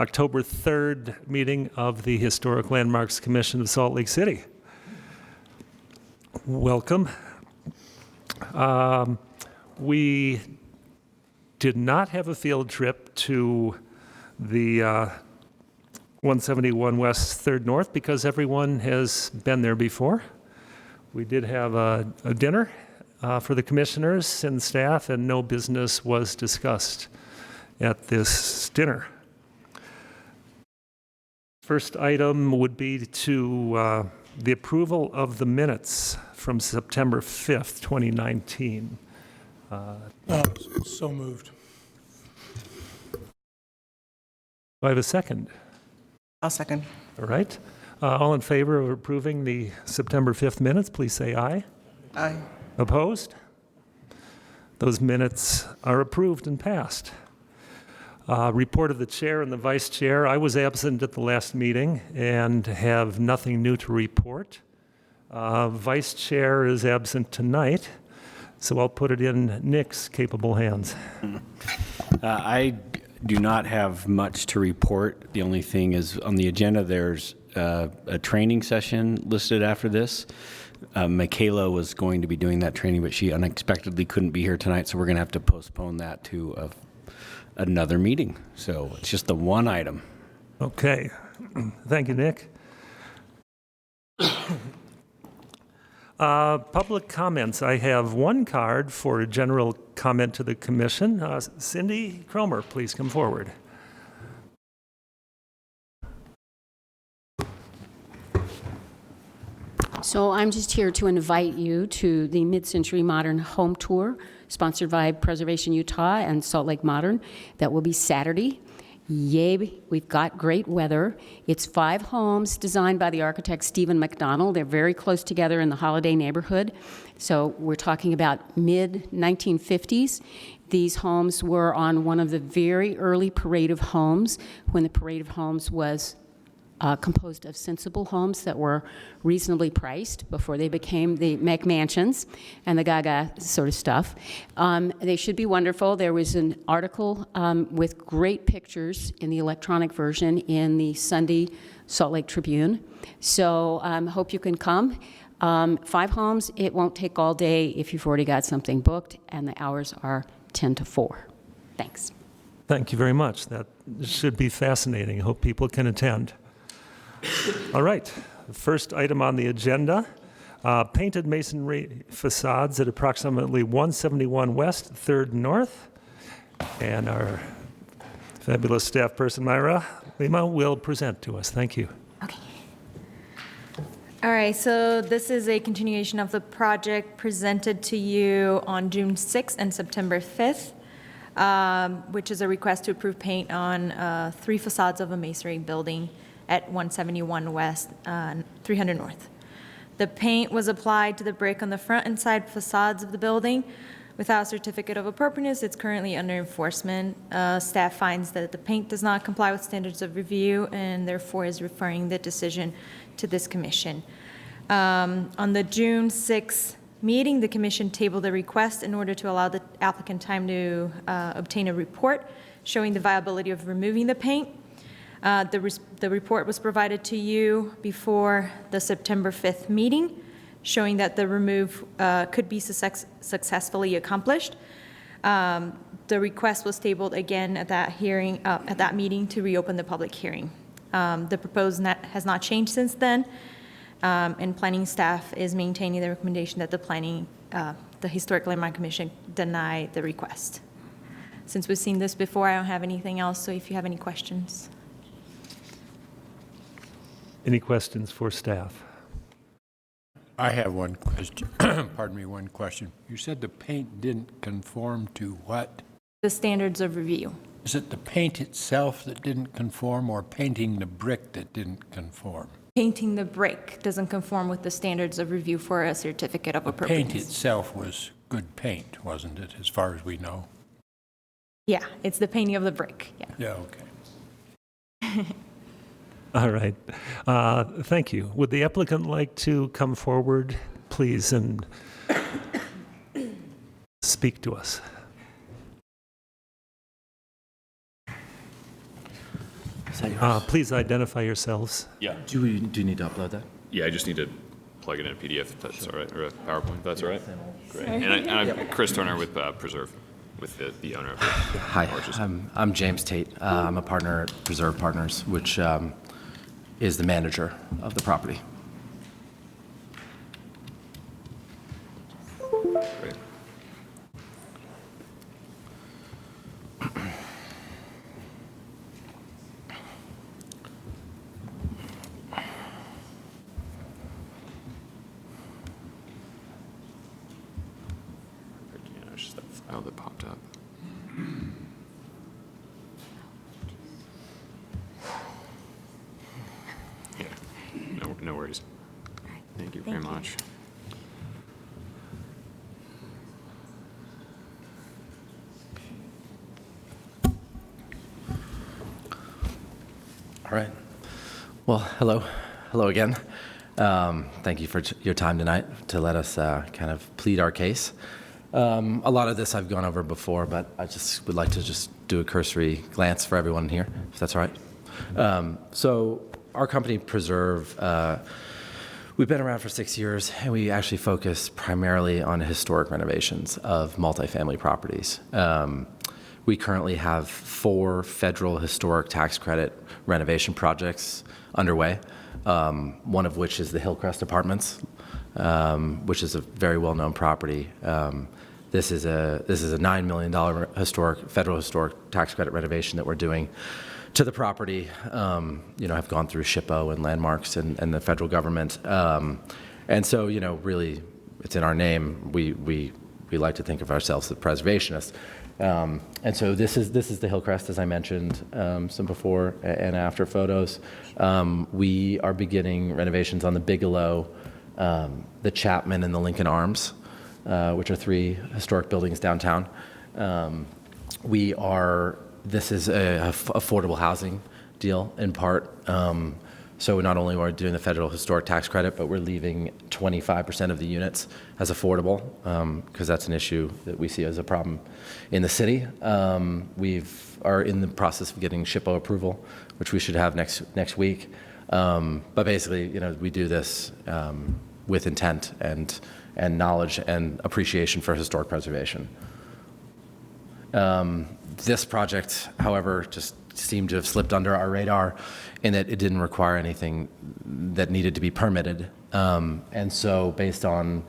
October 3rd meeting of the Historic Landmarks Commission of Salt Lake City. Welcome. We did not have a field trip to the 171 West 3rd North because everyone has been there before. We did have a dinner for the commissioners and staff, and no business was discussed at this dinner. First item would be to the approval of the minutes from September 5th, 2019. So moved. Do I have a second? I'll second. All right. All in favor of approving the September 5th minutes, please say aye. Aye. Opposed? Those minutes are approved and passed. Report of the chair and the vice chair. I was absent at the last meeting and have nothing new to report. Vice chair is absent tonight, so I'll put it in Nick's capable hands. I do not have much to report. The only thing is on the agenda there's a training session listed after this. Michaela was going to be doing that training, but she unexpectedly couldn't be here tonight, so we're going to have to postpone that to another meeting. So it's just the one item. Okay. Thank you, Nick. Public comments. I have one card for a general comment to the commission. Cindy Cromer, please come forward. So I'm just here to invite you to the Mid-Century Modern Home Tour, sponsored by Preservation Utah and Salt Lake Modern. That will be Saturday. Yay, we've got great weather. It's 5 homes designed by the architect Stephen McDonald. They're very close together in the Holiday neighborhood. So we're talking about mid-1950s. These homes were on one of the very early Parade of Homes, when the Parade of Homes was composed of sensible homes that were reasonably priced before they became the McMansions and the Gaga sort of stuff. They should be wonderful. There was an article with great pictures in the electronic version in the Sunday Salt Lake Tribune. So hope you can come. 5 homes, it won't take all day if you've already got something booked, and the hours are 10 to 4. Thanks. Thank you very much. That should be fascinating. I hope people can attend. All right, the first item on the agenda, painted masonry facades at approximately 171 West, 3rd North. And our fabulous staff person, Myra Lima, will present to us. Thank you. Okay. All right, so this is a continuation of the project presented to you on June 6th and September 5th, which is a request to approve paint on 3 facades of a masonry building at 171 West, 300 North. The paint was applied to the brick on the front and side facades of the building. Without certificate of appropriateness, it's currently under enforcement. Staff finds that the paint does not comply with standards of review and therefore is referring the decision to this commission. On the June 6th meeting, the commission tabled a request in order to allow the applicant time to obtain a report showing the viability of removing the paint. The report was provided to you before the September 5th meeting, showing that the remove could be successfully accomplished. The request was tabled again at that hearing, at that meeting, to reopen the public hearing. The proposed has not changed since then, and planning staff is maintaining the recommendation that the Historic Landmark Commission deny the request. Since we've seen this before, I don't have anything else, so if you have any questions. Any questions for staff? I have one question. Pardon me, one question. You said the paint didn't conform to what? The standards of review. Is it the paint itself that didn't conform, or painting the brick that didn't conform? Painting the brick doesn't conform with the standards of review for a certificate of The appropriateness. paint itself was good paint, wasn't it, as far as we know? Yeah, it's the painting of the brick, yeah. Yeah, okay. All right. Thank you. Would the applicant like to come forward, please, and speak to us? Please identify yourselves. Yeah. Do you need to upload that? Yeah, I just need to plug it in a PDF, if that's all right, or a PowerPoint, if that's all right. Great. And I'm Chris Turner with Preserve, with the owner of the Hi, Arches. I'm James Tate. I'm a partner at Preserve Partners, which is the manager of the property. Great. Yeah, it's just that file that popped up. Yeah, no worries. Thank you very much. All right. Well, hello. Hello again. Thank you for your time tonight to let us kind of plead our case. A lot of this I've gone over before, but I just would like to just do a cursory glance for everyone here, if that's all right. So our company, Preserve, we've been around for 6 years, and we actually focus primarily on historic renovations of multifamily properties. We currently have 4 federal historic tax credit renovation projects underway, one of which is the Hillcrest Apartments, which is a very well-known property. This is a $9 million federal historic tax credit renovation that we're doing to the property. Have gone through SHPO and landmarks and the federal government, and so really, it's in our name. We like to think of ourselves as preservationists. And so this is the Hillcrest, as I mentioned, some before and after photos. We are beginning renovations on the Bigelow, the Chapman, and the Lincoln Arms, which are 3 historic buildings downtown. This is a affordable housing deal in part. So not only are we doing the federal historic tax credit, but we're leaving 25% of the units as affordable, because that's an issue that we see as a problem in the city. We are in the process of getting SHPO approval, which we should have next week. But basically, we do this with intent and knowledge and appreciation for historic preservation. This project, however, just seemed to have slipped under our radar in that it didn't require anything that needed to be permitted. And so based on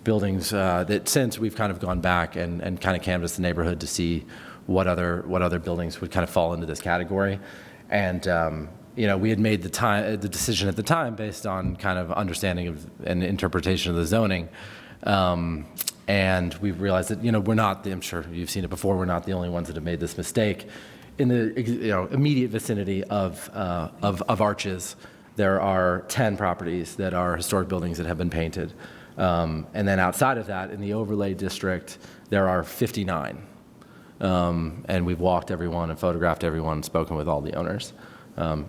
buildings that since we've kind of gone back and kind of canvassed the neighborhood to see what other buildings would kind of fall into this category. And we had made the decision at the time based on kind of understanding of and interpretation of the zoning. And we realized that, we're not, I'm sure you've seen it before, we're not the only ones that have made this mistake. In the immediate vicinity of Arches, there are 10 properties that are historic buildings that have been painted. And then outside of that, in the overlay district, there are 59. And we've walked everyone and photographed everyone and spoken with all the owners.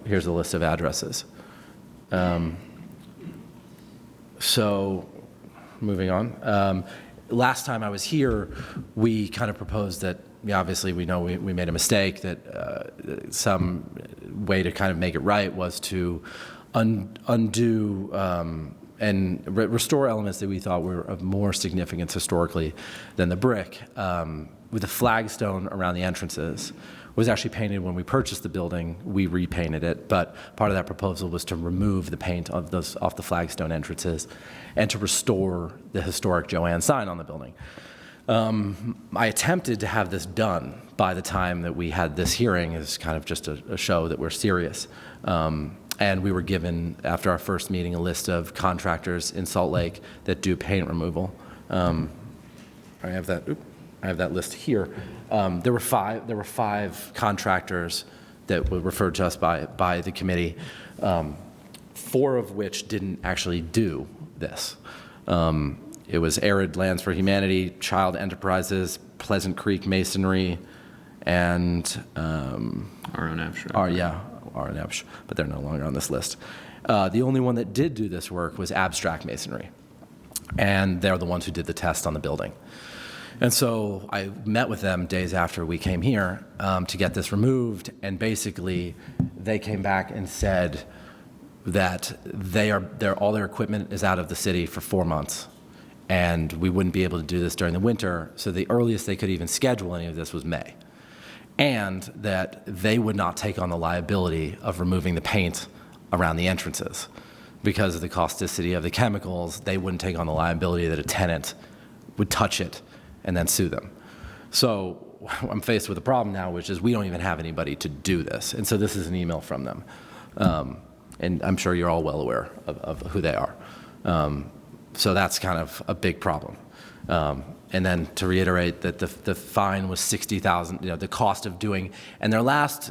Here's a list of addresses. So moving on. Last time I was here, we kind of proposed that, obviously we know we made a mistake, that some way to kind of make it right was to undo and restore elements that we thought were of more significance historically than the brick. With the flagstone around the entrances was actually painted when we purchased the building. We repainted it, but part of that proposal was to remove the paint off the flagstone entrances and to restore the historic Joanne sign on the building. I attempted to have this done by the time that we had this hearing as kind of just a show that we're serious. And we were given, after our first meeting, a list of contractors in Salt Lake that do paint removal. I have that list here. There were five contractors that were referred to us by the committee, 4 of which didn't actually do this. It was Arid Lands for Humanity, Child Enterprises, Pleasant Creek Masonry, and Our own abstract. R&H, but they're no longer on this list. The only one that did do this work was Abstract Masonry, and they're the ones who did the test on the building. And so I met with them days after we came here to get this removed, and basically they came back and said that all their equipment is out of the city for 4 months, and we wouldn't be able to do this during the winter, so the earliest they could even schedule any of this was May. And that they would not take on the liability of removing the paint around the entrances. Because of the causticity of the chemicals, they wouldn't take on the liability that a tenant would touch it and then sue them. So I'm faced with a problem now, which is we don't even have anybody to do this. And so this is an email from them. And I'm sure you're all well aware of who they are. So that's kind of a big problem. And then to reiterate that the fine was $60,000, the cost of doing, and their last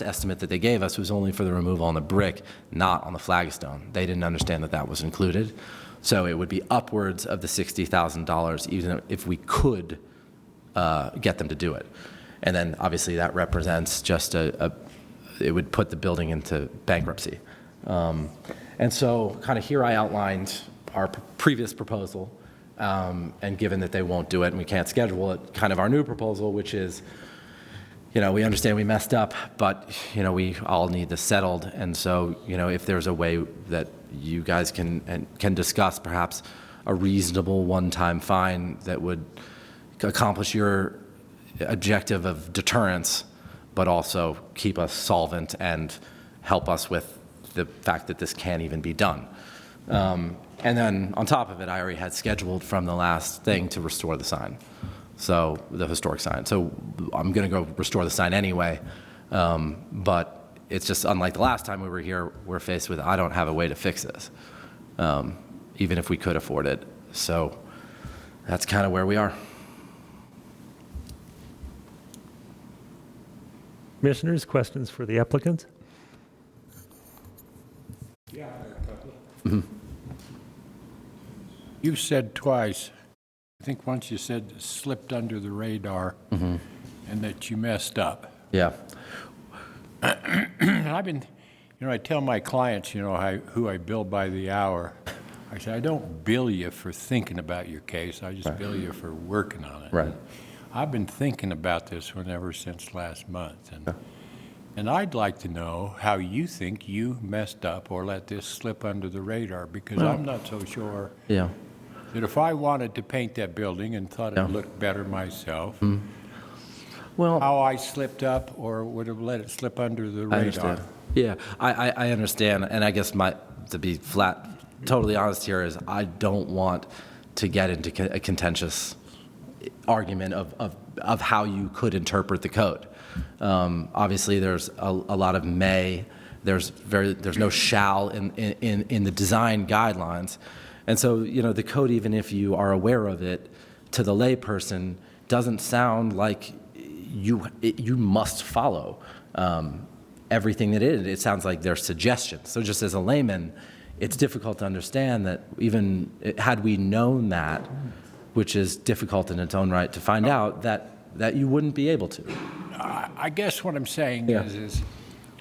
estimate that they gave us was only for the removal on the brick, not on the flagstone. They didn't understand that that was included. So it would be upwards of the $60,000, even if we could get them to do it. And then obviously that represents just it would put the building into bankruptcy. And so kind of here I outlined our previous proposal. And given that they won't do it and we can't schedule it, kind of our new proposal, which is, we understand we messed up, but, we all need this settled. And so, if there's a way that you guys can discuss perhaps a reasonable one-time fine that would accomplish your objective of deterrence, but also keep us solvent and help us with the fact that this can't even be done. And then on top of it, I already had scheduled from the last thing to restore the sign, so the historic sign. So I'm going to go restore the sign anyway, but it's just unlike the last time we were here, we're faced with, I don't have a way to fix this, even if we could afford it. So that's kind of where we are. Commissioners, questions for the applicant? Yeah, a couple. You said twice, I think once you said slipped under the radar and that you messed up. Yeah. I've been, I tell my clients, who I bill by the hour. I say, I don't bill you for thinking about your case. I just bill you for working on it. Right. I've been thinking about this one ever since last month. And I'd like to know how you think you messed up or let this slip under the radar, because I'm not so sure Yeah. that if I wanted to paint that building and thought it looked better myself, Well, how I slipped up or would have let it slip under the radar. I understand. Yeah, I understand, and I guess to be totally honest here is I don't want to get into a contentious argument of how you could interpret the code. Obviously, there's a lot of may. There's no shall in the design guidelines, and so the code, even if you are aware of it, to the layperson doesn't sound like you must follow everything that it is. It sounds like there's suggestions. So just as a layman, it's difficult to understand that even had we known that, which is difficult in its own right to find out, that you wouldn't be able to. I guess what I'm saying is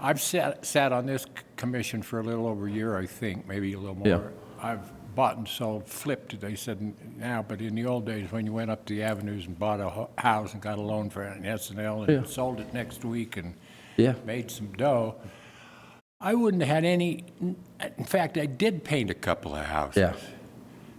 I've sat on this commission for a little over a year, I think, maybe a little more. Yeah. I've bought and sold, flipped, they said now, but in the old days when you went up the avenues and bought a house and got a loan for it in S&L and sold it next week and made some dough, I wouldn't have had any, in fact, I did paint a couple of houses. Yeah.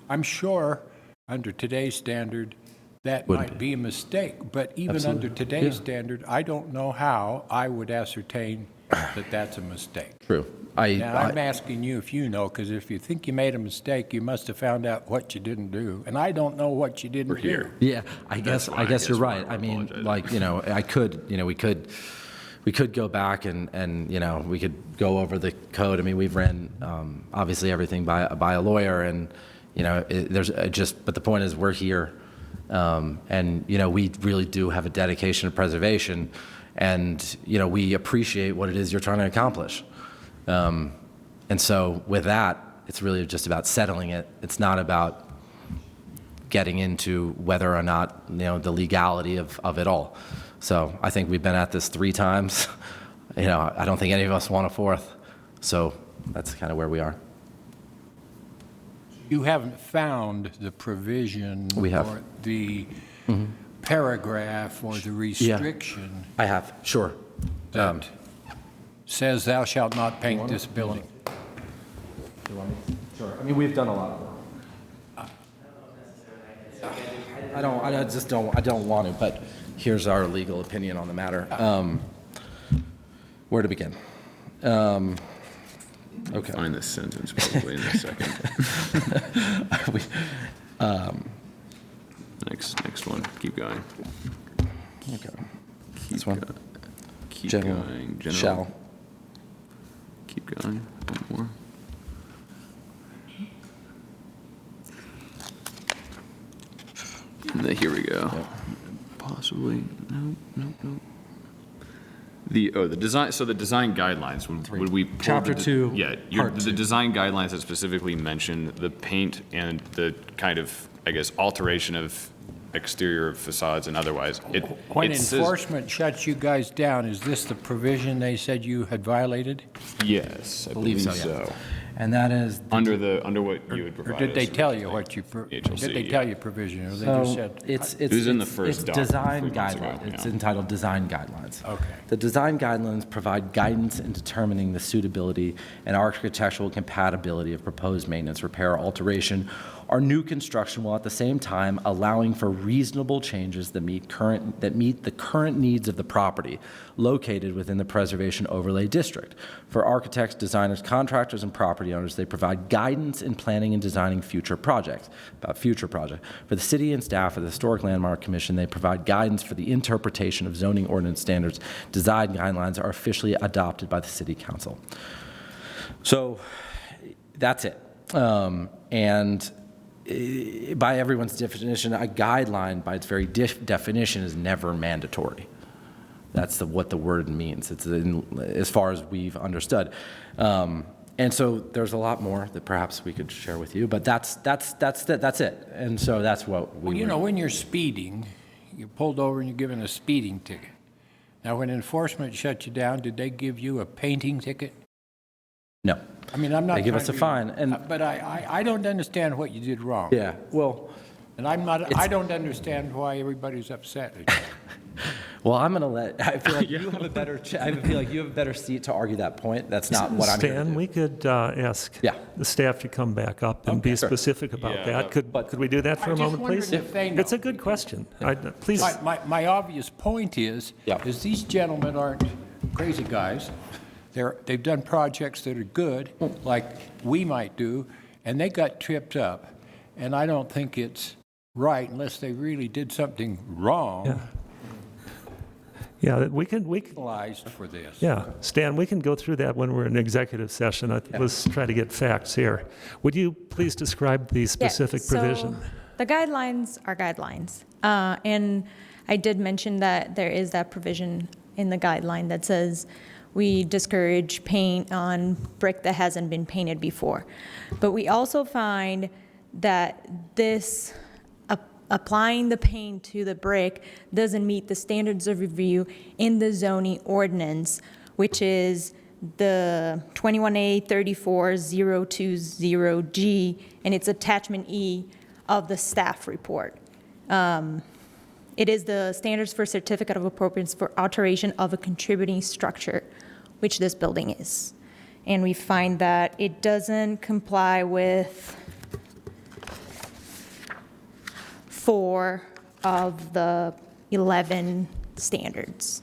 I'm sure under today's standard, that might be a mistake, but even under today's standard, I don't know how I would ascertain that that's a mistake. True. Now, I'm asking you if you know, because if you think you made a mistake, you must have found out what you didn't do, and I don't know what you didn't do. Yeah, I guess you're right. I mean, we could go back and we could go over the code. I mean, we've ran obviously everything by a lawyer, and but the point is we're here, and we really do have a dedication to preservation, and we appreciate what it is you're trying to accomplish. And so with that, it's really just about settling it. It's not about getting into whether or not, the legality of it all. So I think we've been at this 3 times. I don't think any of us want a 4th. So that's kind of where we are. You haven't found the provision We have. or the paragraph or the restriction I have, sure. that says thou shalt not paint this building. Sure. I mean, we've done a lot of work. I don't want to, but here's our legal opinion on the matter. Where to begin? Okay. Find this sentence probably in a second. Next one. Keep going. Okay. This one. Keep General. going. General. Shall. Keep going. One more. Here we go. Possibly. No. The design. So the design guidelines. Would we pull Chapter 2, Yeah. Part The 2. design guidelines that specifically mention the paint and the kind of, I guess, alteration of exterior facades and otherwise. When it says- enforcement shuts you guys down, is this the provision they said you had violated? Yes, I Believe believe so, yeah. so. And that is Under what you had Or provided. did they us tell you originally. what you, HLC, did they yeah. tell you provision, or they just so said? it's It was in the it's- first it's doc design 3 months ago, guidelines. It's yeah. entitled design guidelines. Okay. The design guidelines provide guidance in determining the suitability and architectural compatibility of proposed maintenance, repair, alteration, or new construction, while at the same time allowing for reasonable changes that meet the current needs of the property located within the preservation overlay district. For architects, designers, contractors, and property owners, they provide guidance in planning and designing future projects. For the city and staff of the Historic Landmark Commission, they provide guidance for the interpretation of zoning ordinance standards. Design guidelines are officially adopted by the city council. So that's it. And by everyone's definition, a guideline, by its very definition, is never mandatory. That's what the word means. It's as far as we've understood. And so there's a lot more that perhaps we could share with you, but that's it. And so that's what we. Well, you know, when you're speeding, you're pulled over and you're given a speeding ticket. Now, when enforcement shut you down, did they give you a painting ticket? No. I mean, I'm not. They give trying us a to be- fine, and- But I don't understand what you did wrong. Yeah. Well. And I don't understand why everybody's upset. Well, I'm going to let. I feel like you have a better. I feel like you have a better seat to argue that point. That's not what I'm here to Stan, do. we could ask Yeah. the staff to come back up and be Okay, sure. specific about Yeah, that. Could we do that for I a just moment, please? wondered if they know. It's a good question. Please, My obvious point is Yeah. these gentlemen aren't crazy guys. They've done projects that are good, like we might do, and they got tripped up. And I don't think it's right unless they really did something wrong, yeah, we can, penalized for this. yeah, Stan, we can go through that when we're in executive session. Let's try to get facts here. Would you please describe the specific provision? So the guidelines are guidelines. And I did mention that there is that provision in the guideline that says we discourage paint on brick that hasn't been painted before. But we also find that this applying the paint to the brick doesn't meet the standards of review in the zoning ordinance, which is the 21A 34020G, and it's attachment E of the staff report. It is the standards for certificate of appropriateness for alteration of a contributing structure, which this building is. And we find that it doesn't comply with 4 of the 11 standards.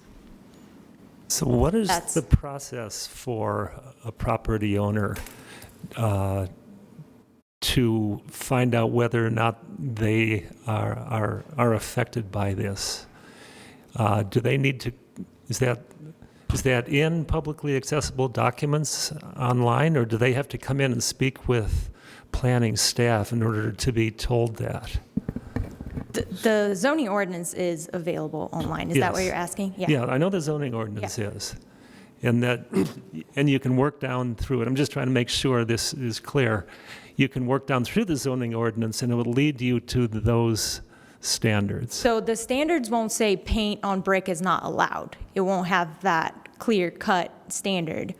So what is That's- the process for a property owner to find out whether or not they are affected by this? Do they need to, is that in publicly accessible documents online, or do they have to come in and speak with planning staff in order to be told that? The zoning ordinance is available online. Is that what Yes. you're asking? Yeah, I know the zoning ordinance Yeah. is. And you can work down through it. I'm just trying to make sure this is clear. You can work down through the zoning ordinance and it will lead you to those standards. So the standards won't say paint on brick is not allowed. It won't have that clear-cut standard.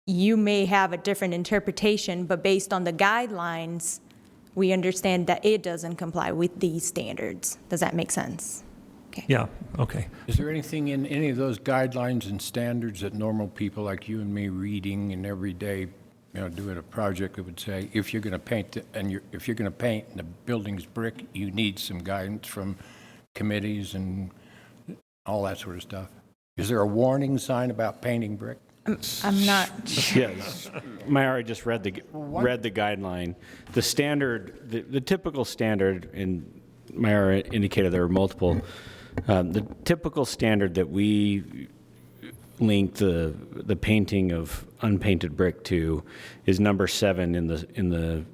You may have a different interpretation, but based on the guidelines, we understand that it doesn't comply with these standards. Does that make sense? Yeah, okay. Is there anything in any of those guidelines and standards that normal people like you and me reading and every day, doing a project that would say, if you're going to paint if you're going to paint and the building's brick, you need some guidance from committees and all that sort of stuff? Is there a warning sign about painting brick? I'm not, Yes, Mayari just read the guideline. The standard, the typical standard, and Mayari indicated there were multiple. The typical standard that we link the painting of unpainted brick to is number 7 in the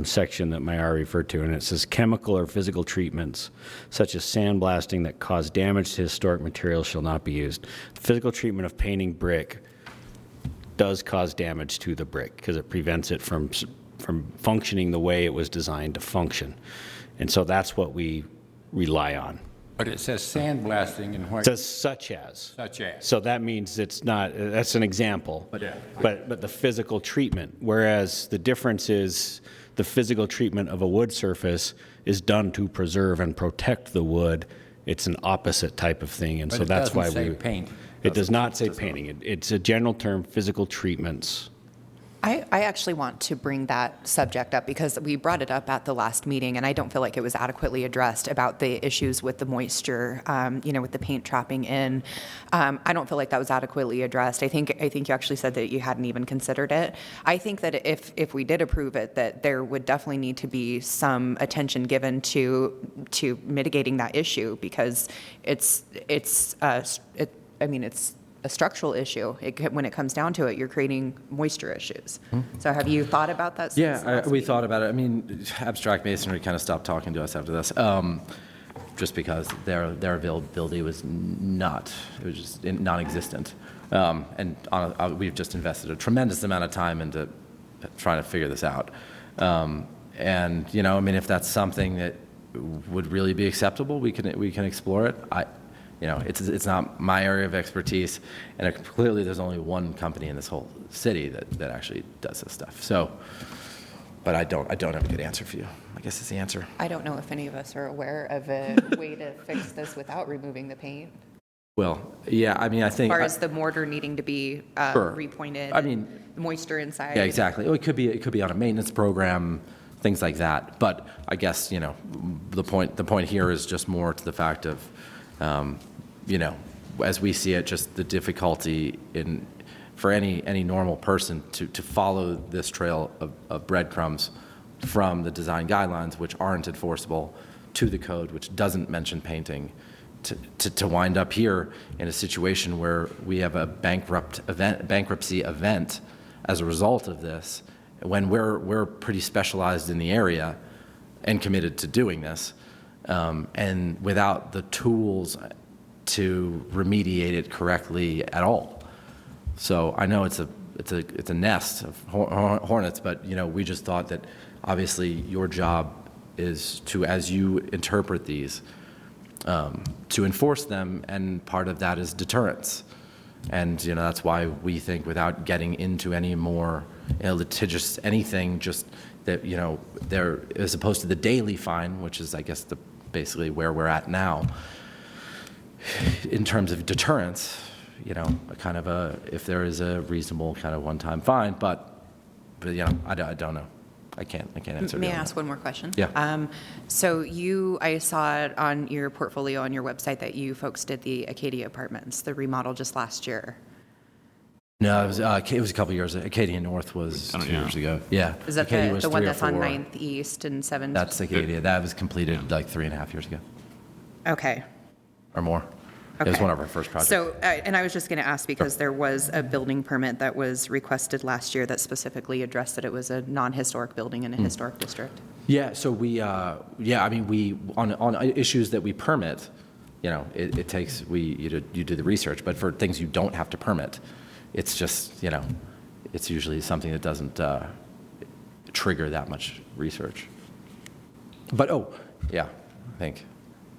section that Mayari referred to, and it says chemical or physical treatments such as sandblasting that cause damage to historic materials shall not be used. Physical treatment of painting brick does cause damage to the brick because it prevents it from functioning the way it was designed to function. And so that's what we rely on. But it says sandblasting and It what? says such as. Such as. So that means it's not, that's an example. But the physical treatment, whereas the difference is the physical treatment of a wood surface is done to preserve and protect the wood. It's an opposite type of thing, and But so it that's why doesn't say we. paint. It does not say painting. It's a general term, physical treatments. I actually want to bring that subject up because we brought it up at the last meeting, and I don't feel like it was adequately addressed about the issues with the moisture, with the paint trapping in. I don't feel like that was adequately addressed. I think you actually said that you hadn't even considered it. I think that if we did approve it, that there would definitely need to be some attention given to mitigating that issue because it's a structural issue. When it comes down to it, you're creating moisture issues. So have you thought about that? Since last we meeting? thought about it. I mean, abstract masonry kind of stopped talking to us after this, just because their availability was just non-existent. We've just invested a tremendous amount of time into trying to figure this out. If that's something that would really be acceptable, we can explore it. It's not my area of expertise, and clearly there's only one company in this whole city that actually does this stuff. So, but I don't have a good answer for you. I guess is the answer. I don't know if any of us are aware of a way to fix this without removing the paint. Well, yeah, I mean, I think. As far as the mortar needing to be Sure. repointed. I mean, moisture inside. Yeah, exactly. It could be on a maintenance program, things like that. But I guess, the point here is just more to the fact of, as we see it, just the difficulty for any normal person to follow this trail of breadcrumbs from the design guidelines, which aren't enforceable, to the code, which doesn't mention painting, to wind up here in a situation where we have a bankruptcy event as a result of this, when we're pretty specialized in the area and committed to doing this, and without the tools to remediate it correctly at all. So I know it's a nest of hornets, but we just thought that obviously your job is to, as you interpret these, to enforce them, and part of that is deterrence. And that's why we think, without getting into any more litigious anything, just that there, as opposed to the daily fine, which is I guess basically where we're at now, in terms of deterrence, if there is a reasonable kind of one-time fine, but I don't know. I can't answer. May I ask one more question? Yeah. So I saw it on your portfolio on your website that you folks did the Acadia Apartments, the remodel just last year. No, it was a couple years. Acadia North was 2 years ago. Yeah. Is that Acadia was the one 3 or that's on 4. 9th East and 7th? That's Acadia. That was completed like 3.5 years ago Okay. or more. It was Okay. one of our first projects. So, and I was just going to ask because there was a building permit that was requested last year that specifically addressed that it was a non-historic building in a historic district. Yeah, so we on issues that we permit, it takes, you do the research, but for things you don't have to permit, it's just, it's usually something that doesn't trigger that much research. But, I think.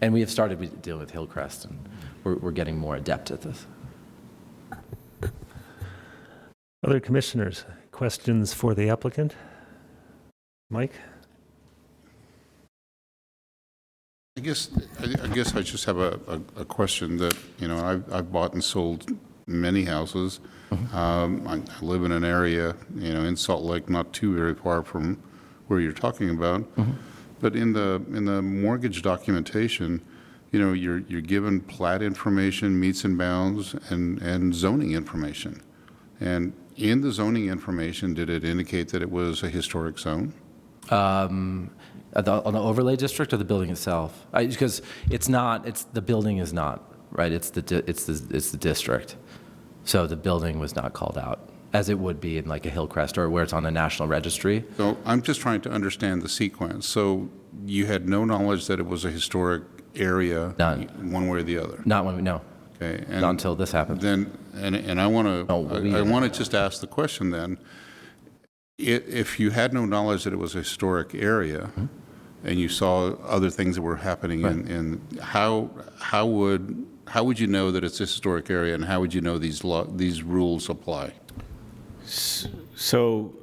And we have started dealing with Hillcrest, and we're getting more adept at this. Other commissioners, questions for the applicant? Mike? guess I just have a question that, I've bought and sold many houses. I live in an area, in Salt Lake, not too very far from where you're talking about. But in the mortgage documentation, you're given plat information, meets and bounds, and zoning information. And in the zoning information, did it indicate that it was a historic zone? On the overlay district or the building itself? Because the building is not, right? It's the district. So the building was not called out, as it would be in like a Hillcrest or where it's on the National Registry. So I'm just trying to understand the sequence. So you had no knowledge that it was a historic area? None. One way or the other? Not when we know. Okay. Not until this happened. Then, and I want to, No, we- I want to just ask the question then. If you had no knowledge that it was a historic area, and you saw other things that were happening in how would you know that it's a historic area, and how would you know these rules apply? So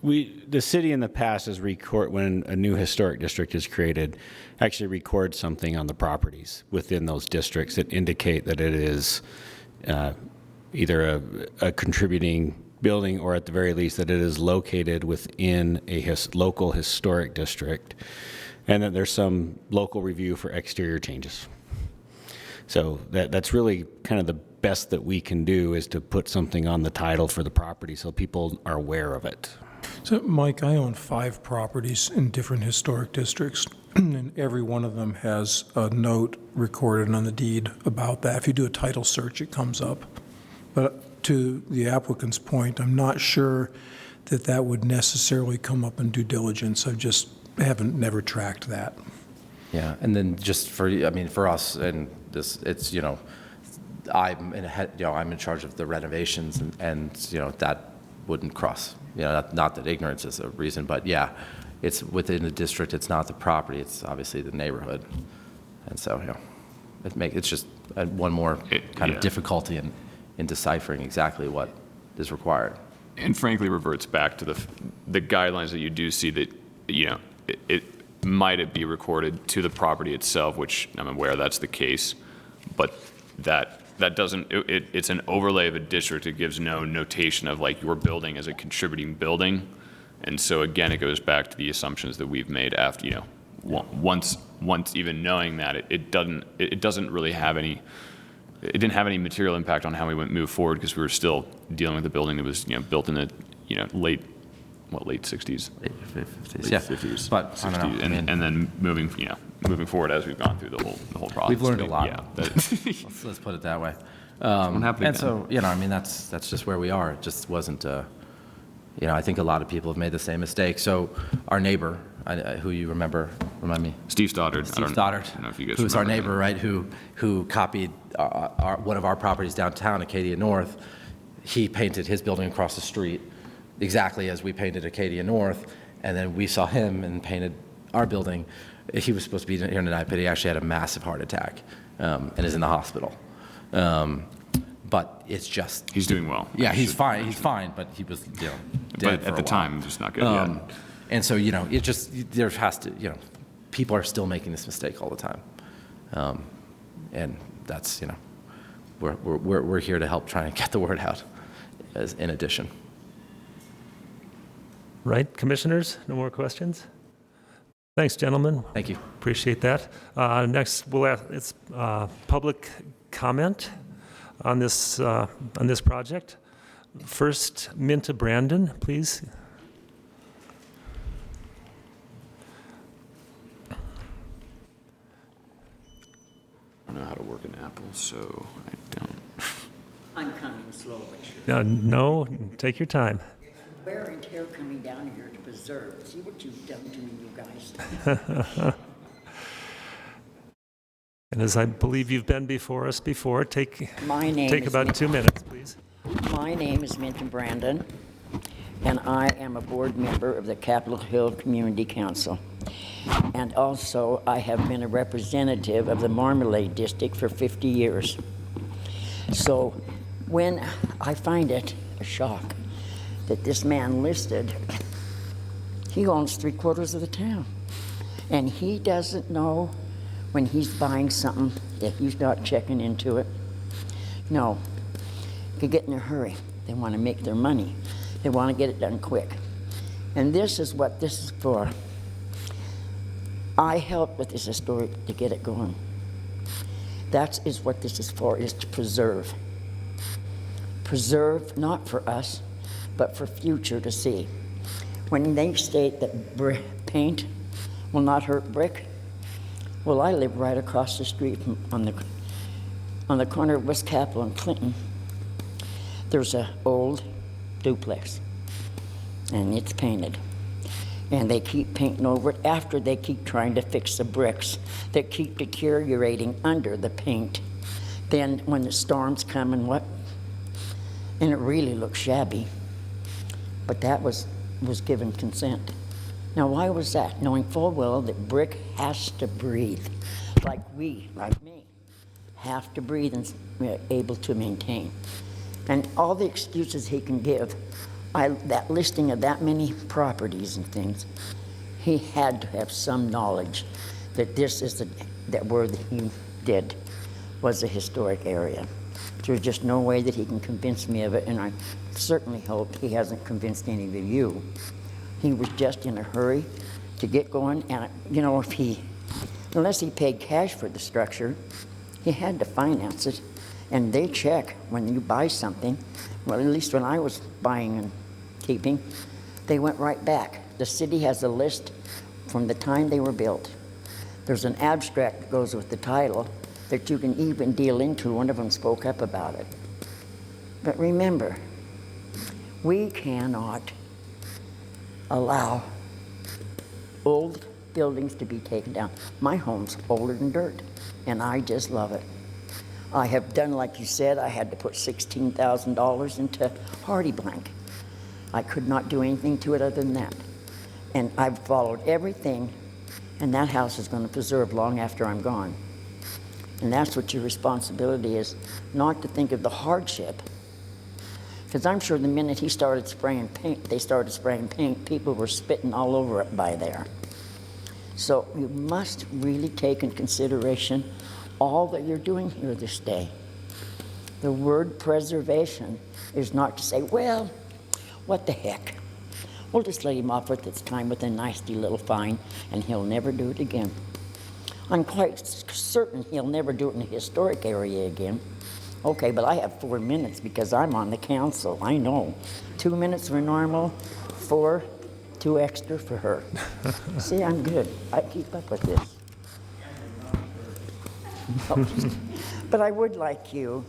the city in the past has when a new historic district is created, actually records something on the properties within those districts that indicate that it is either a contributing building, or at the very least that it is located within a local historic district, and that there's some local review for exterior changes. So that's really kind of the best that we can do, is to put something on the title for the property so people are aware of it. So, Mike, I own 5 properties in different historic districts, and every one of them has a note recorded on the deed about that. If you do a title search, it comes up. But to the applicant's point, I'm not sure that would necessarily come up in due diligence. Never tracked that. Yeah, and then just for us, and this, it's, I'm in charge of the renovations, and that wouldn't cross. Not that ignorance is a reason, but yeah, it's within the district. It's not the property. It's obviously the neighborhood, and so it's just one more kind of difficulty in deciphering exactly what is required. And frankly, reverts back to the guidelines that you do see that, it might be recorded to the property itself, which I'm aware that's the case, but that doesn't, it's an overlay of a district. It gives no notation of like your building as a contributing building. And so again, it goes back to the assumptions that we've made after, once even knowing that it doesn't really have any, it didn't have any material impact on how we move forward, because we were still dealing with a building that was, built in the, late 60s, Late 50s, late yeah. 50s, But 60s, I don't know. and then moving forward as we've gone through the whole process. We've learned a lot. Yeah. Let's put it that way. Won't happen And again. so, that's just where we are. It just wasn't, I think a lot of people have made the same mistake. So our neighbor, who you remind me? Steve Stoddard. Steve Stoddard, I don't know if you guys who's our remember neighbor, right, who copied one of our properties downtown, Acadia North. He painted his building across the street exactly as we painted Acadia North, and then we saw him and painted our building. He was supposed to be here tonight, but he actually had a massive heart attack and is in the hospital. But it's just... He's doing well. Yeah, he's fine. He's fine, but he was, dead But for at a the while. time, just not good. Yeah. And so, it just, there has to, people are still making this mistake all the time. And that's, we're here to help try and get the word out in addition. Right, commissioners? No more questions? Thanks, gentlemen. Thank you. Appreciate that. Next, it's public comment on this project. First, Minta Brandon, please. I don't know how to work an Apple, so I don't. I'm coming slowly. No, take your time. Wear and tear coming down here to preserve. See what you've done to me, you guys. And as I believe you've been before us before, take is about 2 minutes, please. My name is Minta Brandon, and I am a board member of the Capitol Hill Community Council. And also, I have been a representative of the Marmalade District for 50 years. So when I find it a shock that this man listed, he owns 3/4 of the town. And he doesn't know when he's buying something that he's not checking into it. No, they get in a hurry. They want to make their money. They want to get it done quick. And this is what this is for. I helped with this historic to get it going. That is what this is for, is to preserve. Preserve, not for us, but for future to see. When they state that paint will not hurt brick, well, I live right across the street on the corner of West Capitol and Clinton. There's an old duplex, and it's painted. And they keep painting over it after they keep trying to fix the bricks that keep deteriorating under the paint. Then when the storms come and it really looks shabby. But that was given consent. Now, why was that? Knowing full well that brick has to breathe, like me, have to breathe and be able to maintain. And all the excuses he can give, that listing of that many properties and things, he had to have some knowledge that this is that where he did was a historic area. There's just no way that he can convince me of it, and I certainly hope he hasn't convinced any of you. He was just in a hurry to get going, and you know, unless he paid cash for the structure, he had to finance it, and they check when you buy something. Well, at least when I was buying and keeping, they went right back. The city has a list from the time they were built. There's an abstract that goes with the title that you can even deal into. One of them spoke up about it. But remember, we cannot allow old buildings to be taken down. My home's older than dirt, and I just love it. I have done, like you said, I had to put $16,000 into Hardy Blank. I could not do anything to it other than that. And I've followed everything, and that house is going to preserve long after I'm gone. And that's what your responsibility is, not to think of the hardship. Because I'm sure the minute he started spraying paint, people were spitting all over it by there. So you must really take in consideration all that you're doing here this day. The word preservation is not to say, well, what the heck? We'll just let him off with his time with a nasty little fine, and he'll never do it again. I'm quite certain he'll never do it in a historic area again. Okay, but I have 4 minutes because I'm on the council. I know. 2 minutes for normal, 4, 2 extra for her. See, I'm good. I keep up with this. But I would like you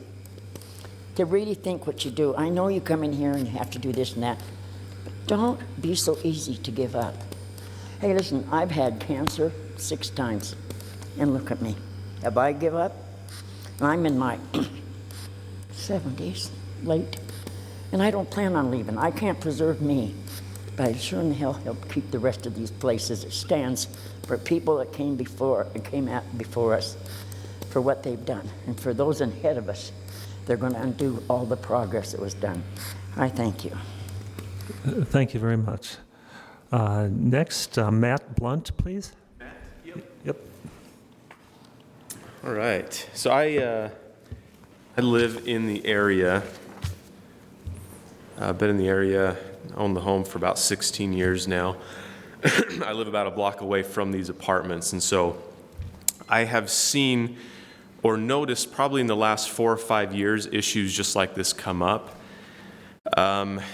to really think what you do. I know you come in here and you have to do this and that, but don't be so easy to give up. Hey, listen, I've had cancer 6 times, and look at me. Have I give up? I'm in my 70s, late, and I don't plan on leaving. I can't preserve me, but I sure in the hell help keep the rest of these places. It stands for people that came out before us, for what they've done, and for those ahead of us. They're going to undo all the progress that was done. I thank you. Thank you very much. Next, Matt Blunt, please. Matt? Yep. All right. So I live in the area. I've been in the area, owned the home for about 16 years now. I live about a block away from these apartments, and so I have seen or noticed probably in the last 4 or 5 years issues just like this come up.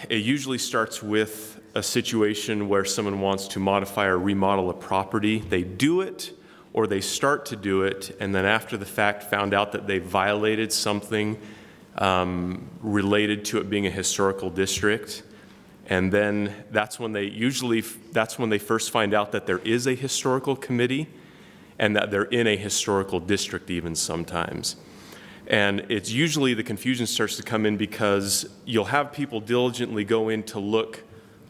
It usually starts with a situation where someone wants to modify or remodel a property. They do it, or they start to do it, and then after the fact found out that they violated something related to it being a historical district. And then that's when they first find out that there is a historical committee and that they're in a historical district even sometimes. And it's usually the confusion starts to come in because you'll have people diligently go in to look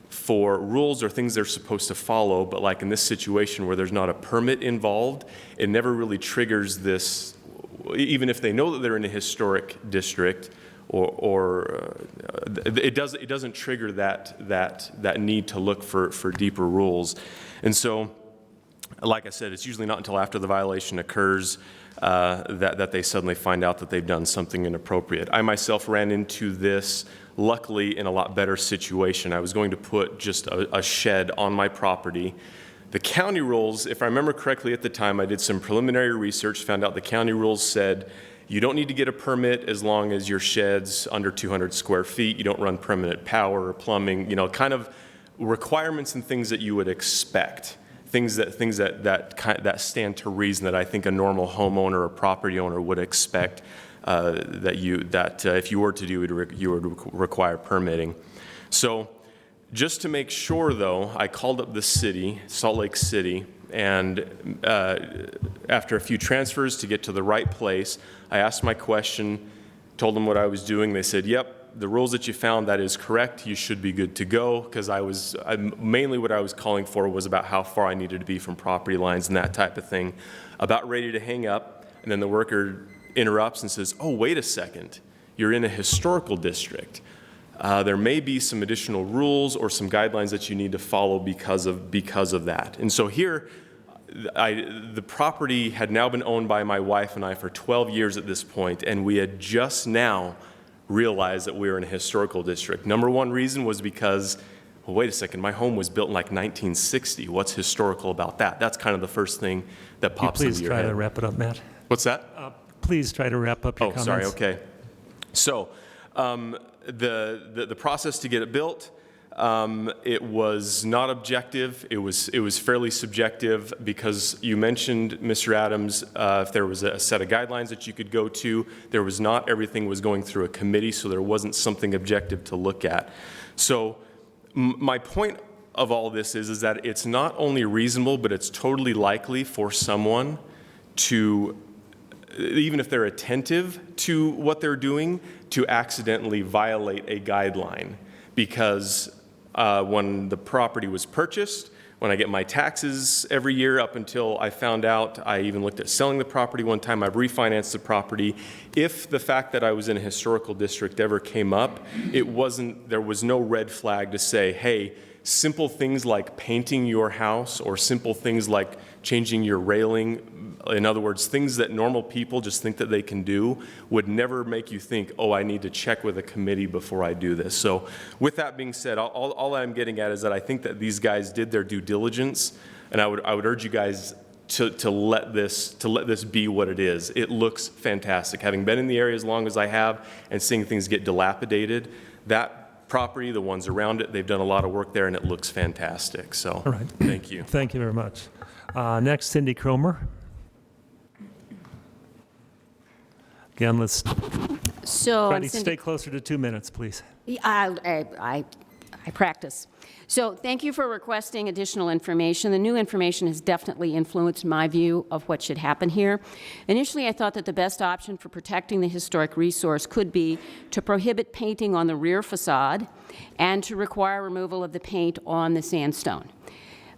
for rules or things they're supposed to follow, but like in this situation where there's not a permit involved, it never really triggers this, even if they know that they're in a historic district, it doesn't trigger that need to look for deeper rules. And so like I said, it's usually not until after the violation occurs that they suddenly find out that they've done something inappropriate. I myself ran into this, luckily, in a lot better situation. I was going to put just a shed on my property. The county rules, if I remember correctly at the time, I did some preliminary research, found out the county rules said you don't need to get a permit as long as your shed's under 200 square feet. You don't run permanent power or plumbing, kind of requirements and things that you would expect. Things that stand to reason that I think a normal homeowner or property owner would expect that if you were to do it, you would require permitting. So just to make sure, though, I called up the city, Salt Lake City, and after a few transfers to get to the right place, I asked my question, told them what I was doing. They said, yep, the rules that you found, that is correct. You should be good to go, because mainly what I was calling for was about how far I needed to be from property lines and that type of thing. About ready to hang up, and then the worker interrupts and says, oh, wait a second, you're in a historical district. There may be some additional rules or some guidelines that you need to follow because of that. And so here, the property had now been owned by my wife and I for 12 years at this point, and we had just now realized that we were in a historical district. Number one reason was because, well, wait a second, my home was built in like 1960. What's historical about that? That's kind of the first thing that pops into your head. Please try to wrap it up, Matt. What's that? Please try to wrap up your comments. Sorry, okay. So the process to get it built, it was not objective. It was fairly subjective, because you mentioned, Mr. Adams, if there was a set of guidelines that you could go to. There was not. Everything was going through a committee, so there wasn't something objective to look at. So my point of all this is that it's not only reasonable, but it's totally likely for someone to, even if they're attentive to what they're doing, to accidentally violate a guideline. Because when the property was purchased, when I get my taxes every year up until I found out, I even looked at selling the property one time, I've refinanced the property. If the fact that I was in a historical district ever came up, there was no red flag to say, hey, simple things like painting your house or simple things like changing your railing, in other words, things that normal people just think that they can do, would never make you think, oh, I need to check with a committee before I do this. So with that being said, all I'm getting at is that I think that these guys did their due diligence, and I would urge you guys to let this be what it is. It looks fantastic. Having been in the area as long as I have and seeing things get dilapidated, that property, the ones around it, they've done a lot of work there, and it looks fantastic. So, all right. Thank you. Thank you very much. Next, Cindy Cromer. Again, let's try to stay closer to 2 minutes, please. I practice. So thank you for requesting additional information. The new information has definitely influenced my view of what should happen here. Initially, I thought that the best option for protecting the historic resource could be to prohibit painting on the rear facade and to require removal of the paint on the sandstone.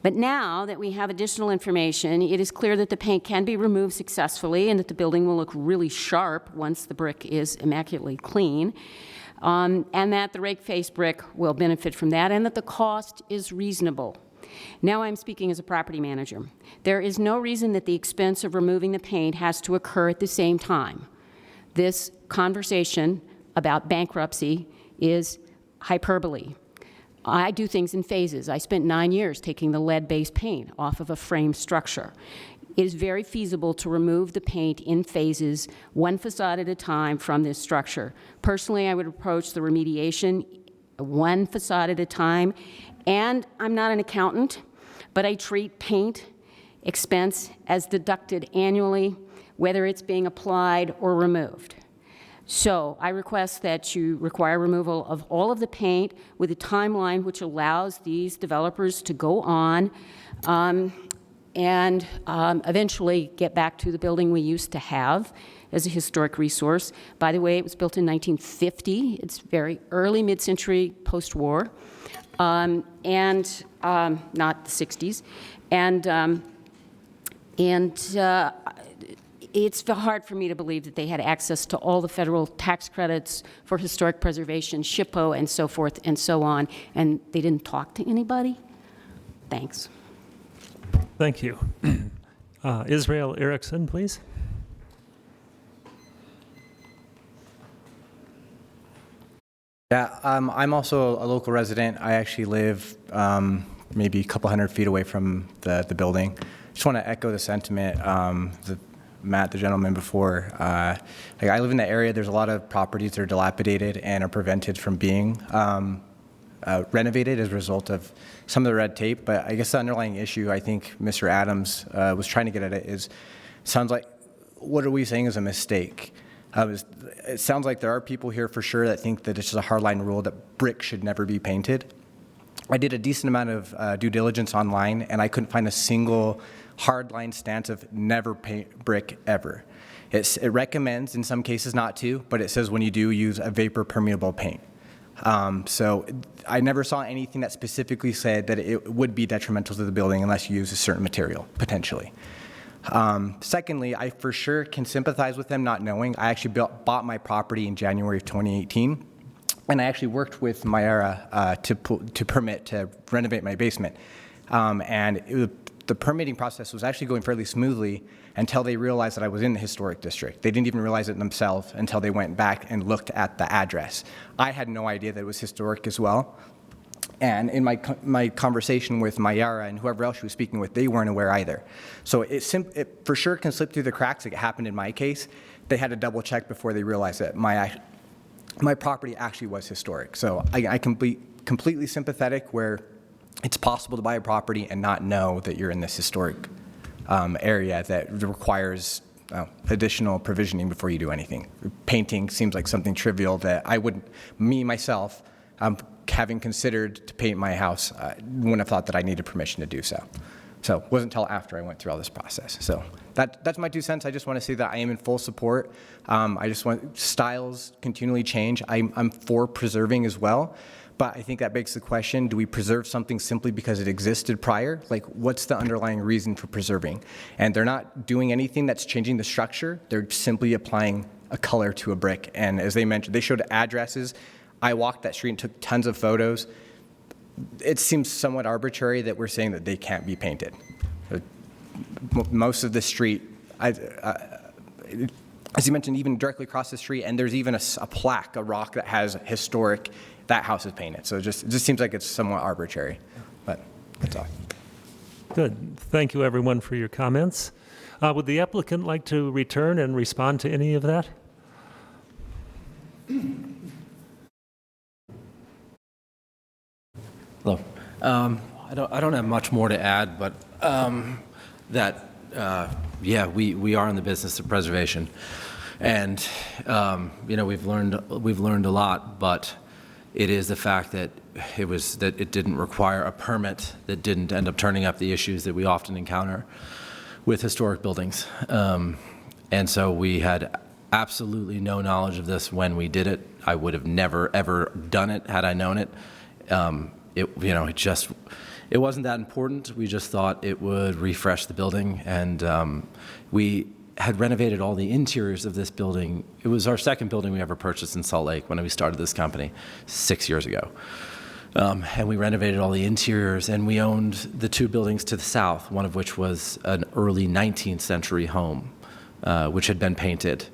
But now that we have additional information, it is clear that the paint can be removed successfully and that the building will look really sharp once the brick is immaculately clean, and that the rake face brick will benefit from that, and that the cost is reasonable. Now I'm speaking as a property manager. There is no reason that the expense of removing the paint has to occur at the same time. This conversation about bankruptcy is hyperbole. I do things in phases. I spent 9 years taking the lead-based paint off of a frame structure. It is very feasible to remove the paint in phases, one facade at a time from this structure. Personally, I would approach the remediation one facade at a time. And I'm not an accountant, but I treat paint expense as deducted annually, whether it's being applied or removed. So I request that you require removal of all of the paint with a timeline which allows these developers to go on and eventually get back to the building we used to have as a historic resource. By the way, it was built in 1950. It's very early mid-century post-war, and not the 60s. It's hard for me to believe that they had access to all the federal tax credits for historic preservation, SHPO, and so forth and so on, and they didn't talk to anybody? Thanks. Thank you. Israel Erickson, please. Yeah, I'm also a local resident. I actually live maybe a couple hundred feet away from the building. Just want to echo the sentiment, Matt, the gentleman before. Like I live in the area. There's a lot of properties that are dilapidated and are prevented from being renovated as a result of some of the red tape. But I guess the underlying issue I think Mr. Adams was trying to get at it sounds like, what are we saying is a mistake? It sounds like there are people here for sure that think that it's just a hardline rule that brick should never be painted. I did a decent amount of due diligence online, and I couldn't find a single hardline stance of never paint brick ever. It recommends in some cases not to, but it says when you do, use a vapor permeable paint. So I never saw anything that specifically said that it would be detrimental to the building unless you use a certain material, potentially. Secondly, I for sure can sympathize with them not knowing. I actually bought my property in January of 2018, and I actually worked with Myara to permit to renovate my basement. The permitting process was actually going fairly smoothly until they realized that I was in the historic district. They didn't even realize it themselves until they went back and looked at the address. I had no idea that it was historic as well. And in my conversation with Myara and whoever else she was speaking with, they weren't aware either. So it for sure can slip through the cracks like it happened in my case. They had to double check before they realized that my property actually was historic. So I completely sympathetic where it's possible to buy a property and not know that you're in this historic area that requires additional provisioning before you do anything. Painting seems like something trivial that I wouldn't, myself, having considered to paint my house, wouldn't have thought that I needed permission to do so. So it wasn't until after I went through all this process. So that's my 2 cents. I just want to say that I am in full support. I just want styles continually change. I'm for preserving as well. But I think that begs the question, do we preserve something simply because it existed prior? Like, what's the underlying reason for preserving? And they're not doing anything that's changing the structure. They're simply applying a color to a brick. And as they mentioned, they showed addresses. I walked that street and took tons of photos. It seems somewhat arbitrary that we're saying that they can't be painted. Most of the street, as you mentioned, even directly across the street, and there's even a plaque, a rock that has historic, that house is painted. So it just seems like it's somewhat arbitrary, but that's all. Good. Thank you, everyone, for your comments. Would the applicant like to return and respond to any of that? Hello. I don't have much more to add, but yeah, we are in the business of preservation, and we've learned a lot, but it is the fact that it didn't require a permit, that didn't end up turning up the issues that we often encounter with historic buildings, and so we had absolutely no knowledge of this when we did it. I would have never ever done it had I known it. It wasn't that important. We just thought it would refresh the building, and we had renovated all the interiors of this building. It was our second building we ever purchased in Salt Lake when we started this company 6 years ago. And we renovated all the interiors, and we owned the 2 buildings to the south, one of which was an early 19th century home, which had been painted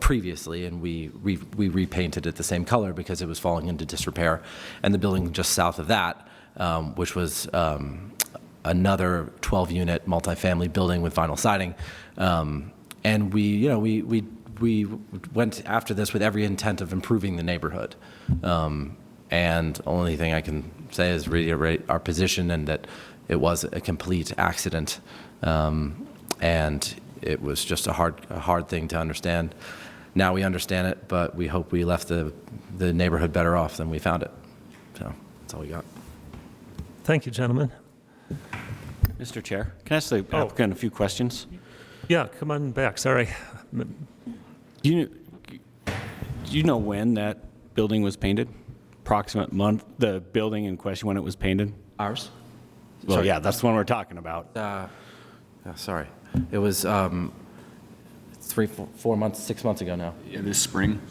previously, and we repainted it the same color because it was falling into disrepair. And the building just south of that, which was another 12-unit multifamily building with vinyl siding, and we went after this with every intent of improving the neighborhood. And the only thing I can say is reiterate our position, and that it was a complete accident, and it was just a hard thing to understand. Now we understand it, but we hope we left the neighborhood better off than we found it. So that's all we got. Thank you, gentlemen. Mr. Chair, can I ask the applicant a few questions? Yeah, come on back. Sorry. Do you know when that building was painted? Approximate month, the building in question, when it was painted? Ours? Well, Sorry. yeah, that's the one we're talking about. Sorry. It was 4 months, 6 months ago now. Yeah, this spring,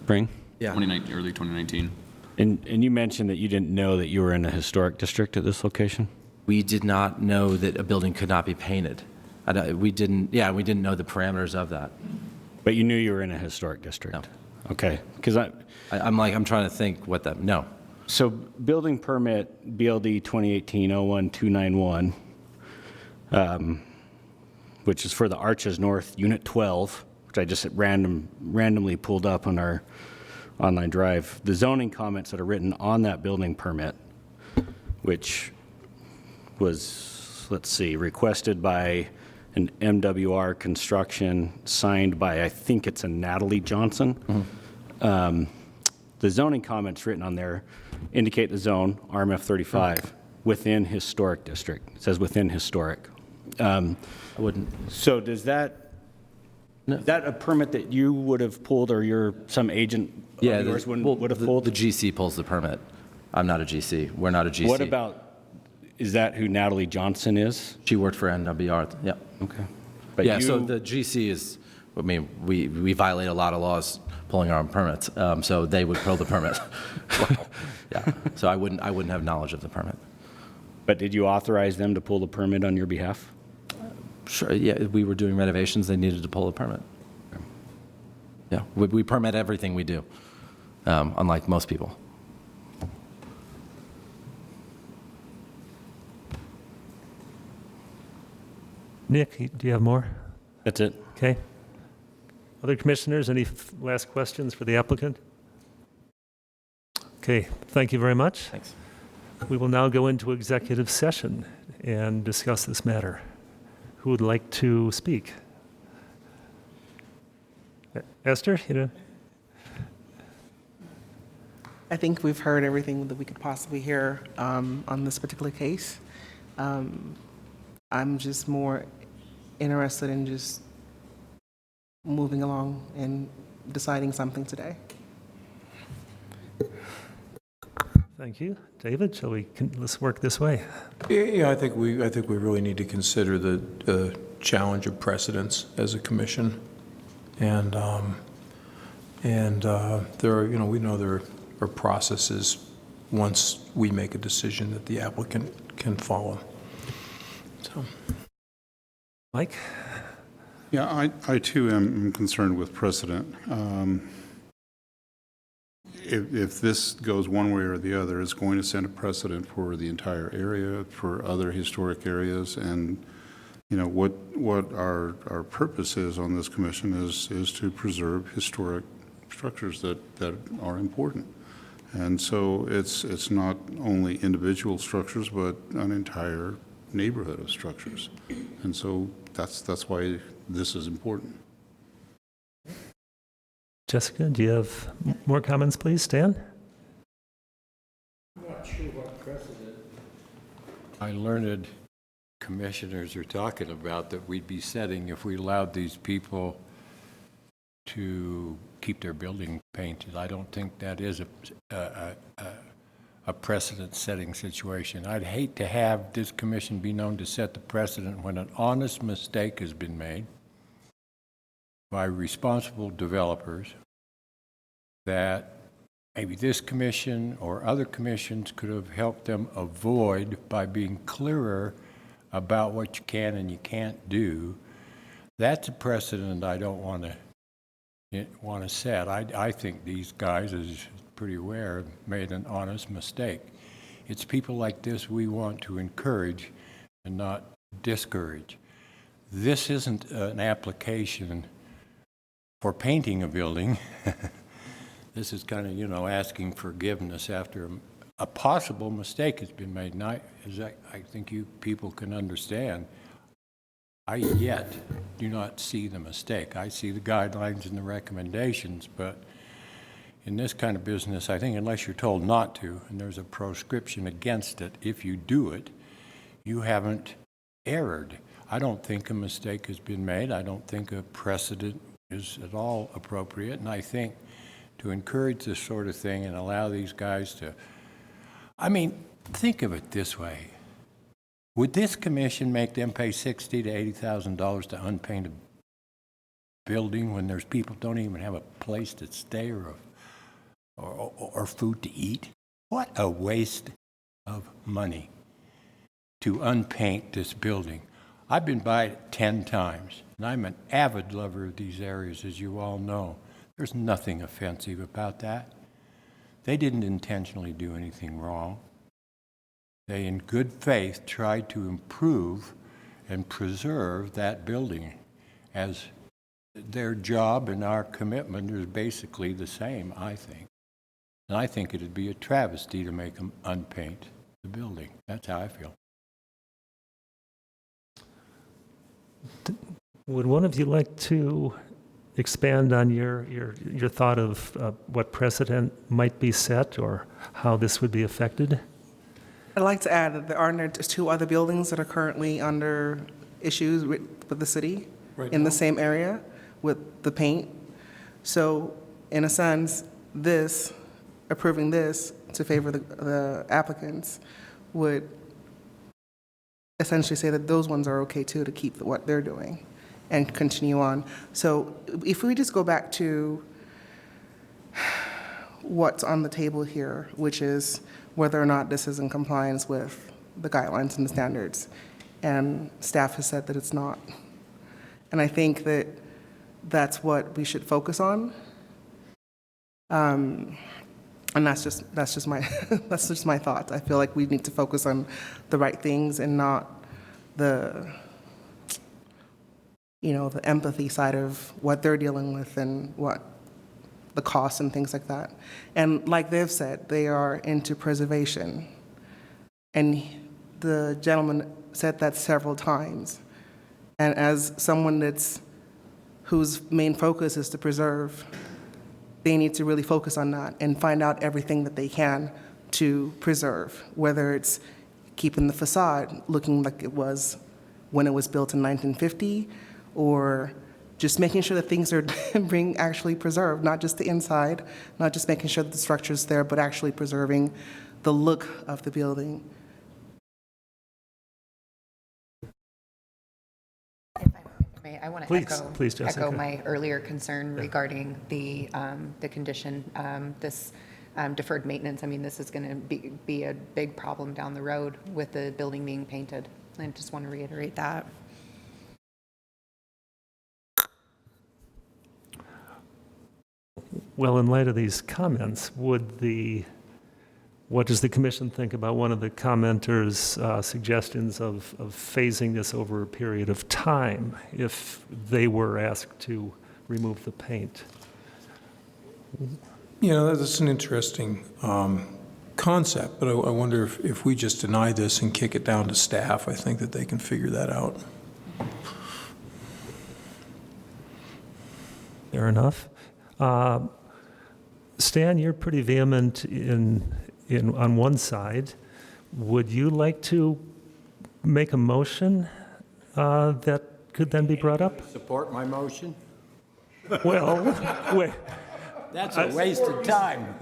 Spring? Yeah. early 2019. And you mentioned that you didn't know that you were in a historic district at this location? We did not know that a building could not be painted. We didn't know the parameters of that. But you knew you were in a historic district? No. Okay, because I'm trying to think what that, no. So building permit BLD 2018-01291, which is for the Arches North Unit 12, which I just randomly pulled up on our online drive. The zoning comments that are written on that building permit, which was, let's see, requested by an MWR Construction, signed by, I think it's a Natalie Johnson. The zoning comments written on there indicate the zone, RMF 35, within historic district. It says within historic. I wouldn't. So does that, is that a permit that you would have pulled, or some agent of yours would have pulled? The GC pulls the permit. I'm not a GC. We're not a GC. What about, is that who Natalie Johnson is? She worked for NWR, yeah. Okay. But Yeah, so the GC is, I mean, we violate a lot of laws pulling our own permits, so they would pull the permit. Yeah, so I wouldn't have knowledge of the permit. But did you authorize them to pull the permit on your behalf? Sure, yeah, we were doing renovations, they needed to pull a permit. Yeah, we permit everything we do, unlike most people. Nick, do you have more? That's it. Okay. Other commissioners, any last questions for the applicant? Okay, thank you very much. Thanks. We will now go into executive session and discuss this matter. Who would like to speak? Esther, I think we've heard everything that we could possibly hear on this particular case. I'm just more interested in just moving along and deciding something today. Thank you. David, let's work this way. Yeah, I think we really need to consider the challenge of precedents as a commission, and there are, we know there are processes once we make a decision that the applicant can follow. So, Mike? Yeah, I too am concerned with precedent. If this goes one way or the other, it's going to set a precedent for the entire area, for other historic areas, and what our purpose is on this commission is to preserve historic structures that are important. And so it's not only individual structures, but an entire neighborhood of structures. And so that's why this is important. Jessica, do you have more comments, please? Stan? I'm not sure what precedent I learned commissioners are talking about that we'd be setting if we allowed these people to keep their building painted. I don't think that is a precedent-setting situation. I'd hate to have this commission be known to set the precedent when an honest mistake has been made by responsible developers that maybe this commission or other commissions could have helped them avoid by being clearer about what you can and you can't do. That's a precedent I don't want to set. I think these guys, as pretty aware, made an honest mistake. It's people like this we want to encourage and not discourage. This isn't an application for painting a building. This is kind of, asking forgiveness after a possible mistake has been made. And I think you people can understand, I yet do not see the mistake. I see the guidelines and the recommendations, but in this kind of business, I think unless you're told not to, and there's a proscription against it, if you do it, you haven't erred. I don't think a mistake has been made. I don't think a precedent is at all appropriate, and I think to encourage this sort of thing and allow these guys to, think of it this way. Would this commission make them pay $60,000 to $80,000 to unpaint a building when there's people don't even have a place to stay or food to eat? What a waste of money to unpaint this building. I've been by it 10 times, and I'm an avid lover of these areas, as you all know. There's nothing offensive about that. They didn't intentionally do anything wrong. They, in good faith, tried to improve and preserve that building, as their job and our commitment is basically the same, I think. And I think it'd be a travesty to make them unpaint the building. That's how I feel. Would one of you like to expand on your thought of what precedent might be set or how this would be affected? I'd like to add that there are 2 other buildings that are currently under issues with the city in the same area with the paint. So in a sense, approving this to favor the applicants would essentially say that those ones are okay too, to keep what they're doing and continue on. So if we just go back to what's on the table here, which is whether or not this is in compliance with the guidelines and the standards, and staff has said that it's not. And I think that that's what we should focus on. And that's just my that's just my thoughts. I feel like we need to focus on the right things and not the empathy side of what they're dealing with and what the costs and things like that. And like they've said, they are into preservation. And the gentleman said that several times. And as someone whose main focus is to preserve, they need to really focus on that and find out everything that they can to preserve, whether it's keeping the facade looking like it was when it was built in 1950, or just making sure that things are being actually preserved, not just the inside, not just making sure that the structure's there, but actually preserving the look of the building. I want to please, Jessica. echo my earlier concern regarding the condition, this deferred maintenance. I mean, this is going to be a big problem down the road with the building being painted. I just want to reiterate that. Well, in light of these comments, what does the commission think about one of the commenters' suggestions of phasing this over a period of time if they were asked to remove the paint? That's an interesting concept, but I wonder if we just deny this and kick it down to staff, I think that they can figure that out. Fair enough. Stan, you're pretty vehement on one side. Would you like to make a motion that could then be brought up? Support my motion? Well, wait. That's a waste of time.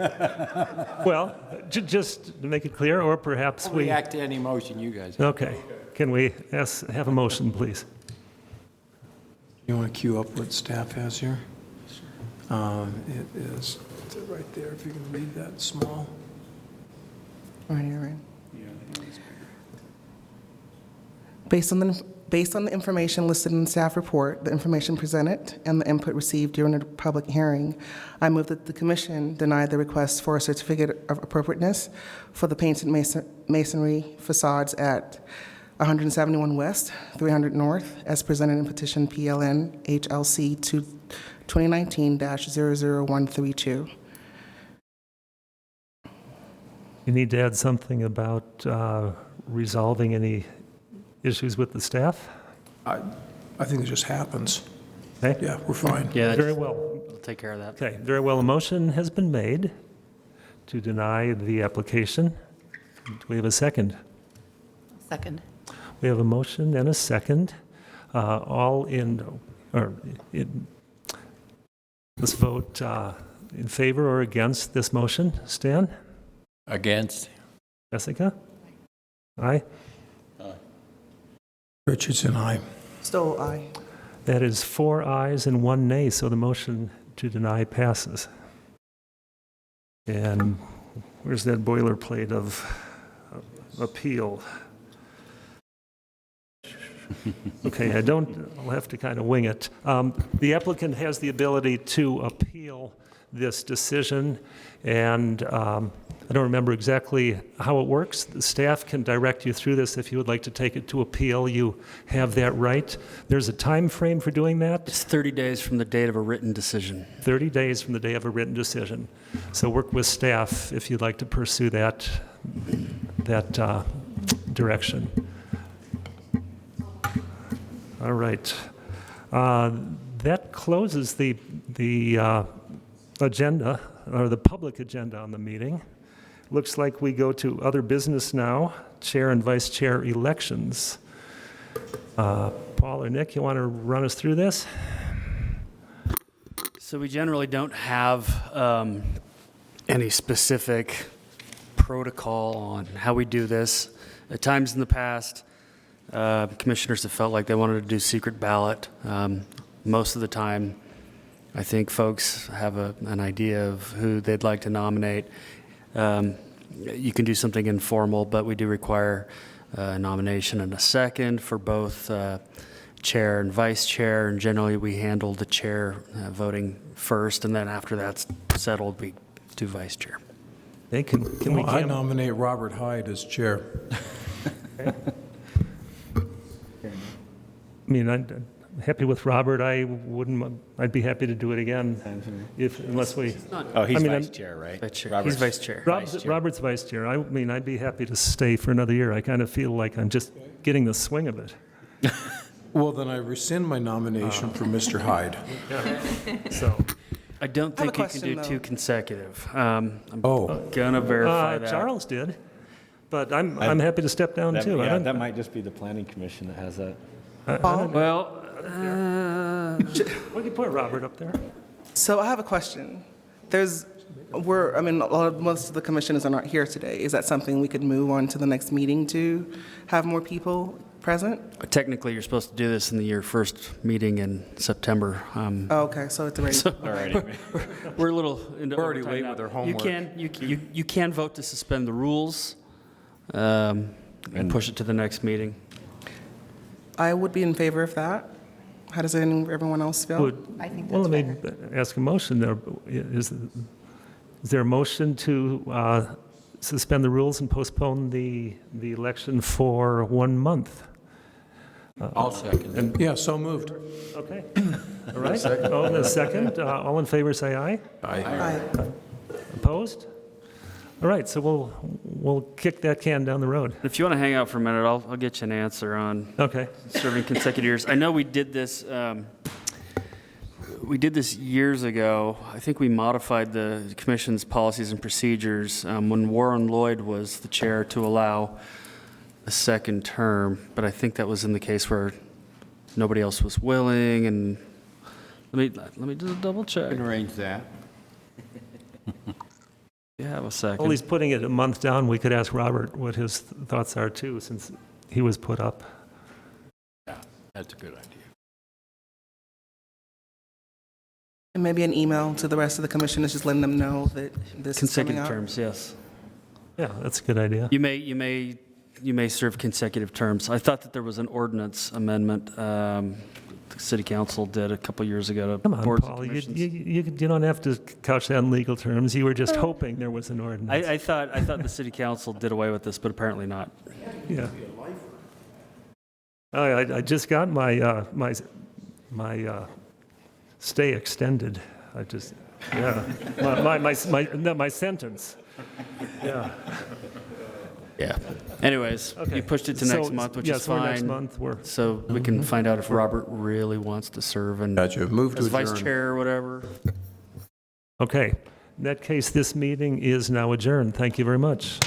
Well, just to make it clear, or perhaps I'll react to any motion you guys have. Okay. Can we have a motion, please? You want to queue up what staff has here? It is right there, if you can read that small. Right here, right? Based on the information listed in the staff report, the information presented, and the input received during the public hearing, I move that the commission deny the request for a certificate of appropriateness for the painted masonry facades at 171 West, 300 North, as presented in petition PLN HLC 2019-00132. You need to add something about resolving any issues with the staff? I think it just happens. Okay. Yeah, we're fine. Yeah, Very well. We'll take care of that. Okay, very well. A motion has been made to deny the application. Do we have a second? Second. We have a motion and a second. Let's vote in favor or against this motion. Stan? Against. Jessica? Aye? Richardson, aye. Stoll, aye. That is 4 ayes and 1 nay, so the motion to deny passes. And where's that boilerplate of appeal? Okay, I'll have to kind of wing it. The applicant has the ability to appeal this decision, and I don't remember exactly how it works. The staff can direct you through this if you would like to take it to appeal. You have that right. There's a time frame for doing that. It's 30 days from the date of a written decision. 30 days from the day of a written decision. So work with staff if you'd like to pursue that direction. All right. That closes the agenda, or the public agenda on the meeting. Looks like we go to other business now, chair and vice chair elections. Paul or Nick, you want to run us through this? So we generally don't have any specific protocol on how we do this. At times in the past, commissioners have felt like they wanted to do secret ballot. Most of the time, I think folks have an idea of who they'd like to nominate. You can do something informal, but we do require a nomination and a second for both chair and vice chair, and generally we handle the chair voting first, and then after that's settled, we do vice chair. Hey, can we I nominate Robert Hyde as chair. I mean, I'm happy with Robert. I'd be happy to do it again, unless we. Oh, he's I mean, vice chair, right? Vice chair. He's vice chair. Robert's vice chair. I mean, I'd be happy to stay for another year. I kind of feel like I'm just getting the swing of it. Well, then I rescind my nomination for Mr. Hyde. So, I don't think you can do question, two though. consecutive. I'm gonna verify that. Charles did, but I'm happy to step down too. I don't- that might just be the planning commission that has that. Well, We can put Robert up there. So I have a question. Most of the commissioners are not here today. Is that something we could move on to the next meeting to have more people present? technically, you're supposed to do this in your first meeting in September. Oh, okay, so it's already. We're a little into We're already overtime late now. with our homework. You can vote to suspend the rules and push it to the next meeting. I would be in favor of that. How does everyone else feel? I think Well, that's let me ask a motion there. Is there a motion to suspend the rules and postpone the election for 1 month? I'll second. Yeah, so moved. Okay. All right. Oh, and a second. All in favor, say aye. Aye. Opposed? All right, so we'll kick that can down the road. If you want to hang out for a minute, I'll get you an answer on Okay. serving consecutive years. I know we did this. We did this years ago. I think we modified the commission's policies and procedures when Warren Lloyd was the chair to allow a second term. But I think that was in the case where nobody else was willing. And let me just double check. Can arrange that. You have a Well, second. he's putting it a month down. We could ask Robert what his thoughts are too, since he was put up. That's a good idea. And maybe an email to the rest of the commissioners, just letting them know that this is coming Consecutive up. terms, yes. Yeah, that's a good idea. You may serve consecutive terms. I thought that there was an ordinance amendment the city council did a couple years ago to Come on, boards and Paul, commissions. you don't have to couch that in legal terms. You were just hoping there was an ordinance. I thought the city council did away with this, but apparently not. Yeah. I just got my stay extended. My sentence. Yeah. Yeah. Anyways, Okay. you pushed it to So, next month, which yes, is we're fine. next month, So we can find out if Robert really wants to serve and Gotcha. Move to as vice adjourn. chair or whatever. Okay. In that case, this meeting is now adjourned. Thank you very much.